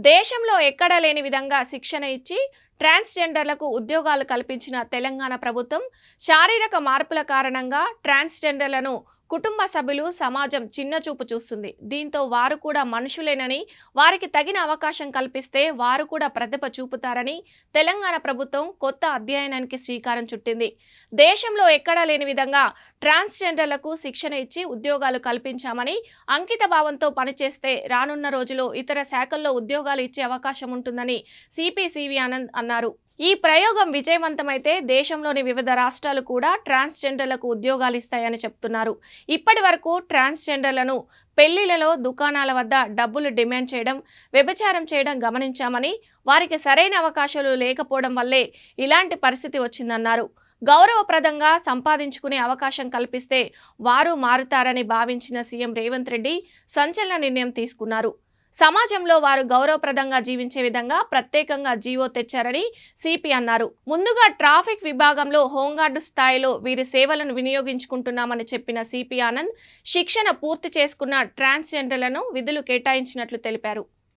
దేశంలో ఎక్కడా లేని విధంగా శిక్షణ ఇచ్చి ట్రాన్స్‌జెండర్లకు ఉద్యోగాలు కల్పించిన తెలంగాణ ప్రభుత్వం శారీరక మార్పుల కారణంగా ట్రాన్స్‌జెండర్లను కుటుంబ సభ్యులు, సమాజం చిన్నచూపు చూస్తుంది. దీంతో వారు కూడా మనుషులేనని, వారికి తగిన అవకాశం కల్పిస్తే వారు కూడా ప్రతిభ చూపుతారని తెలంగాణ ప్రభుత్వం కొత్త అధ్యయనానికి శ్రీకారం చుట్టింది. దేశంలో ఎక్కడా లేని విధంగా ట్రాన్స్‌జెండర్లకు శిక్షణ ఇచ్చి ఉద్యోగాలు కల్పించామని, అంకిత భావంతో పనిచేస్తే రానున్న రోజుల్లో ఇతర శాఖల్లో ఉద్యోగాలు ఇచ్చే అవకాశం ఉంటుందని సిపి ఆనంద్ అన్నారు. ఈ ప్రయోగం విజయవంతమైతే దేశంలోని వివిధ రాష్ట్రాలు కూడా ట్రాన్స్‌జెండర్లకు ఉద్యోగాలు ఇస్తాయని చెప్తున్నారు. ఇప్పటి వరకు ట్రాన్స్‌జెండర్లను పెళ్లిళ్లలో, దుకాణాల వద్ద డబ్బులు డిమాండ్ చేయడం, వ్యభిచారం చేయడం గమనించామని, వారికి సరైన అవకాశాలు లేకపోవడం వల్లే ఇలాంటి పరిస్థితి వచ్చిందన్నారు. గౌరవప్రదంగా సంపాదించుకునే అవకాశం కల్పిస్తే వారు మారుతారని భావించిన సీఎం రేవంత్ రెడ్డి సంచలన నిర్ణయం తీసుకున్నారు. సమాజంలో వారు గౌరవప్రదంగా జీవించే విధంగా ప్రత్యేకంగా జీవో తెచ్చారని సిపి అన్నారు. ముందుగా ట్రాఫిక్ విభాగంలో హోంగార్డు స్థాయిలో వీరి సేవలను వినియోగించుకుంటున్నామని చెప్పిన సిపి ఆనంద్, శిక్షణ పూర్తి చేసుకున్న ట్రాన్స్‌జెండర్లను విధులు కేటాయించినట్లు తెలిపారు.